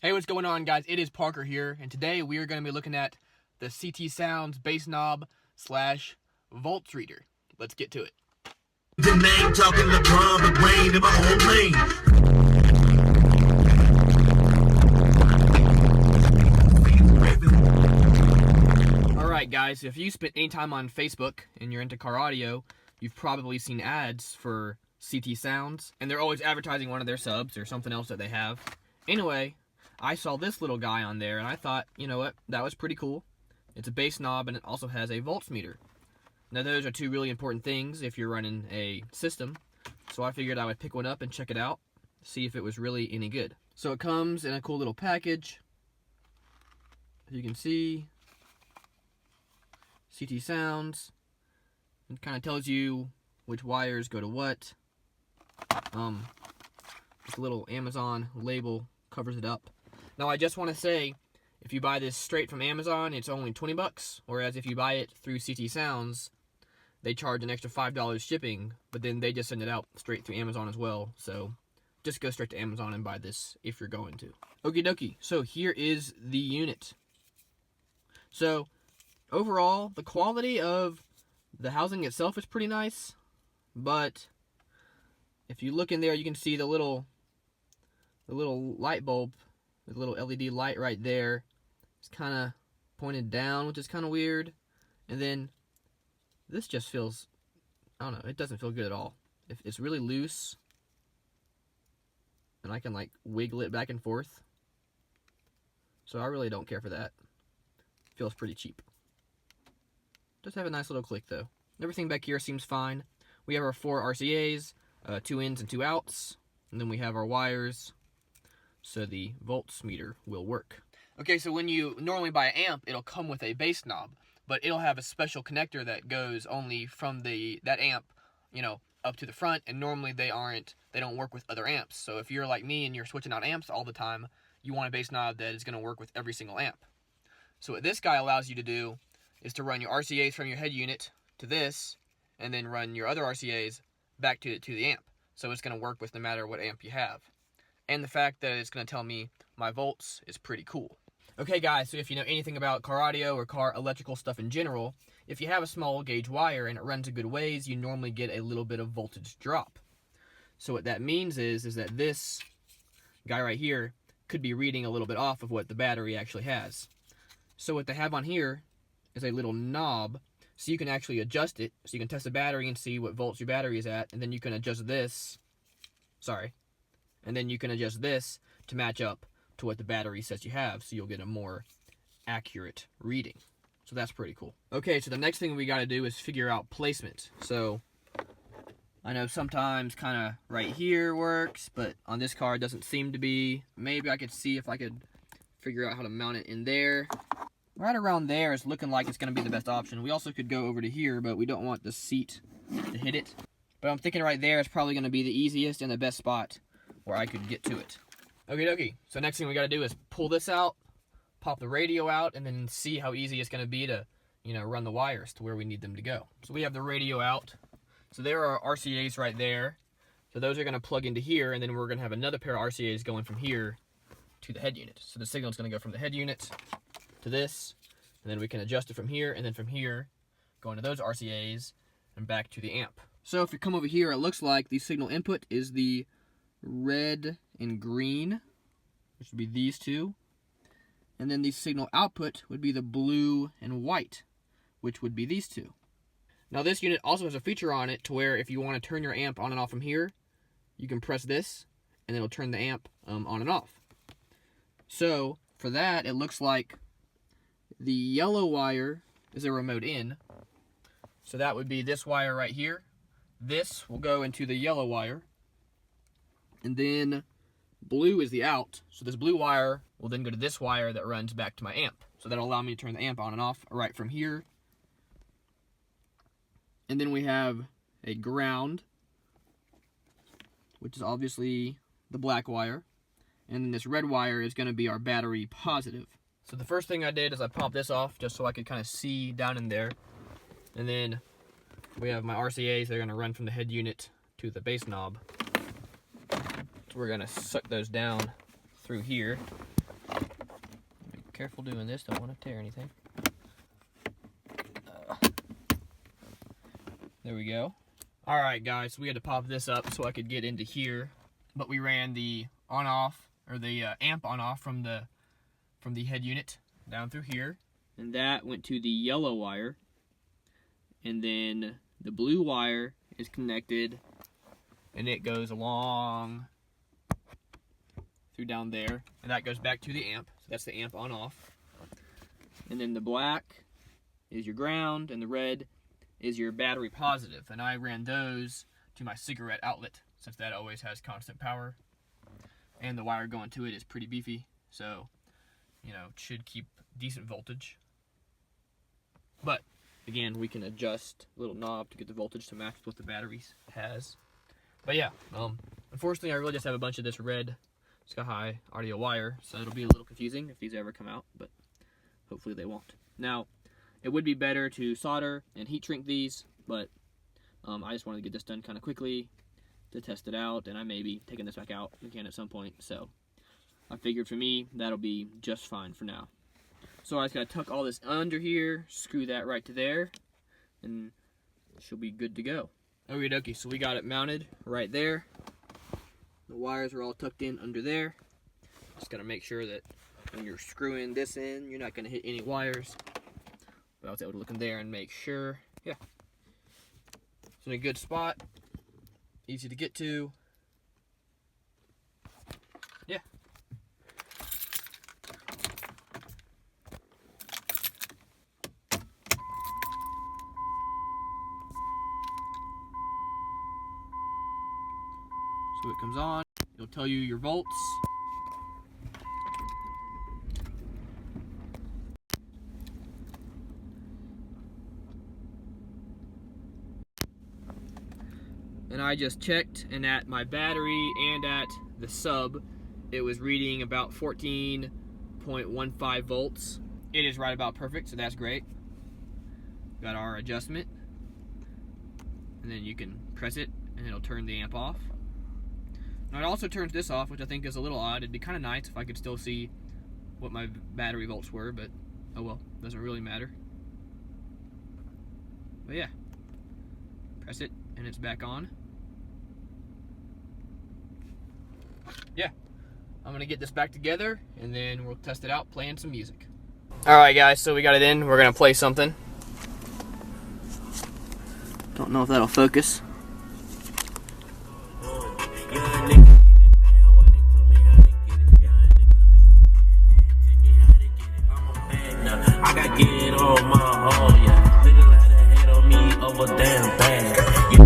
Hey, what's going on, guys? It is Parker here, and today we are going to be looking at the CT Sounds bass knob slash volts reader. Let's get to it. The name talking LeBron, the brain in my own lane. Alright, guys, if you spent any time on Facebook and you're into car audio, you've probably seen ads for CT Sounds, and they're always advertising one of their subs or something else that they have. Anyway, I saw this little guy on there, and I thought, you know what, that was pretty cool. It's a bass knob, and it also has a volts meter. Now, those are two really important things if you're running a system, so I figured I would pick one up and check it out, see if it was really any good. So it comes in a cool little package. As you can see, CT Sounds. It kind of tells you which wires go to what. This little Amazon label covers it up. Now, I just want to say, if you buy this straight from Amazon, it's only $20, whereas if you buy it through CT Sounds, they charge an extra $5 shipping, but then they just send it out straight through Amazon as well. So just go straight to Amazon and buy this if you're going to. Okie dokie, so here is the unit. So overall, the quality of the housing itself is pretty nice, but if you look in there, you can see the little light bulb, the little LED light right there. It's kind of pointed down, which is kind of weird. And then this just feels, I don't know, it doesn't feel good at all. It's really loose, and I can like wiggle it back and forth. So I really don't care for that. Feels pretty cheap. Does have a nice little click though. Everything back here seems fine. We have our 4 RCAs, 2 ins and 2 outs, and then we have our wires, so the volts meter will work. Okay, so when you normally buy an amp, it'll come with a bass knob, but it'll have a special connector that goes only from that amp, up to the front, and normally they don't work with other amps. So if you're like me and you're switching out amps all the time, you want a bass knob that is going to work with every single amp. So what this guy allows you to do is to run your RCAs from your head unit to this, and then run your other RCAs back to the amp. So it's going to work with no matter what amp you have. And the fact that it's going to tell me my volts is pretty cool. Okay, guys, so if you know anything about car audio or car electrical stuff in general, if you have a small gauge wire and it runs a good ways, you normally get a little bit of voltage drop. So what that means is that this guy right here could be reading a little bit off of what the battery actually has. So what they have on here is a little knob, so you can actually adjust it, so you can test the battery and see what volts your battery is at, and then you can adjust this, and then you can adjust this to match up to what the battery says you have, so you'll get a more accurate reading. So that's pretty cool. Okay, so the next thing we got to do is figure out placement. So I know sometimes kind of right here works, but on this car it doesn't seem to be. Maybe I could see if I could figure out how to mount it in there. Right around there is looking like it's going to be the best option. We also could go over to here, but we don't want the seat to hit it. But I'm thinking right there is probably going to be the easiest and the best spot where I could get to it. Okie dokie. So next thing we got to do is pull this out, pop the radio out, and then see how easy it's going to be to, run the wires to where we need them to go. So we have the radio out. So there are RCAs right there. So those are going to plug into here, and then we're going to have another pair of RCAs going from here to the head unit. So the signal is going to go from the head unit to this, and then we can adjust it from here, and then from here go into those RCAs and back to the amp. So if you come over here, it looks like the signal input is the red and green, which would be these two, and then the signal output would be the blue and white, which would be these two. Now this unit also has a feature on it to where if you want to turn your amp on and off from here, you can press this and it'll turn the amp on and off. So for that, it looks like the yellow wire is a remote in, so that would be this wire right here. This will go into the yellow wire, and then blue is the out, so this blue wire will then go to this wire that runs back to my amp. So that'll allow me to turn the amp on and off right from here. And then we have a ground, which is obviously the black wire, and then this red wire is going to be our battery positive. So the first thing I did is I popped this off just so I could kind of see down in there. And then we have my RCAs. They're going to run from the head unit to the bass knob. So we're going to suck those down through here. Careful doing this, don't want to tear anything. There we go. Alright guys, so we had to pop this up so I could get into here. But we ran the on-off, or the amp on-off from the head unit down through here. And that went to the yellow wire. And then the blue wire is connected, and it goes along through down there, and that goes back to the amp. So that's the amp on off. And then the black is your ground, and the red is your battery positive. And I ran those to my cigarette outlet, since that always has constant power. And the wire going to it is pretty beefy, so you know, it should keep decent voltage. But again, we can adjust a little knob to get the voltage to match what the battery has. But yeah, unfortunately I really just have a bunch of this red sky-high audio wire, so it'll be a little confusing if these ever come out, but hopefully they won't. Now, it would be better to solder and heat shrink these, but I just wanted to get this done kind of quickly to test it out, and I may be taking this back out again at some point, so I figured for me, that'll be just fine for now. So I just gotta tuck all this under here, screw that right to there, and she'll be good to go. Okie dokie, so we got it mounted right there. The wires are all tucked in under there. Just gotta make sure that when you're screwing this in, you're not gonna hit any wires. But I was able to look in there and make sure, yeah. It's in a good spot, easy to get to. Yeah. So it comes on, it'll tell you your volts. And I just checked, and at my battery and at the sub, it was reading about 14.15 volts. It is right about perfect, so that's great. Got our adjustment. And then you can press it, and it'll turn the amp off. Now it also turns this off, which I think is a little odd. It'd be kind of nice if I could still see what my battery volts were, but oh well, doesn't really matter. But yeah, press it and it's back on. Yeah, I'm gonna get this back together and then we'll test it out playing some music. Alright guys, so we got it in. We're gonna play something. Don't know if that'll focus. I got get on my own, yeah. Nigga like to hate on me over damn bad. Yeah.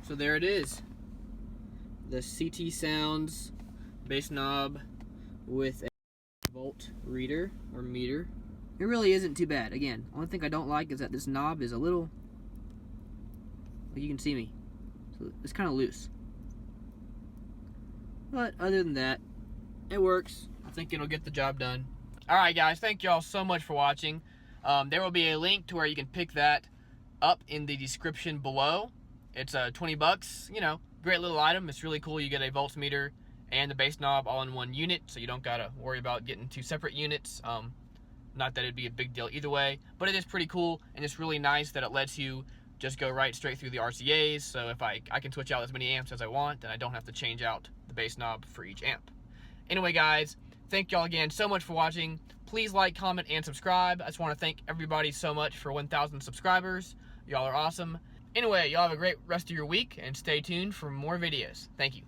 So there it is. The CT Sounds bass knob with a volt reader or meter. It really isn't too bad. Again, only thing I don't like is that this knob is a little, like you can see me, so it's kind of loose. But other than that, it works. I think it'll get the job done. Alright guys, thank y'all so much for watching. There will be a link to where you can pick that up in the description below. It's $20, you know, great little item. It's really cool. You get a voltmeter and the bass knob all in one unit, so you don't gotta worry about getting two separate units. Not that it'd be a big deal either way, but it is pretty cool, and it's really nice that it lets you just go right straight through the RCAs, so if I can switch out as many amps as I want, and I don't have to change out the bass knob for each amp. Anyway guys, thank y'all again so much for watching. Please like, comment, and subscribe. I just want to thank everybody so much for 1,000 subscribers. Y'all are awesome. Anyway, y'all have a great rest of your week, and stay tuned for more videos. Thank you.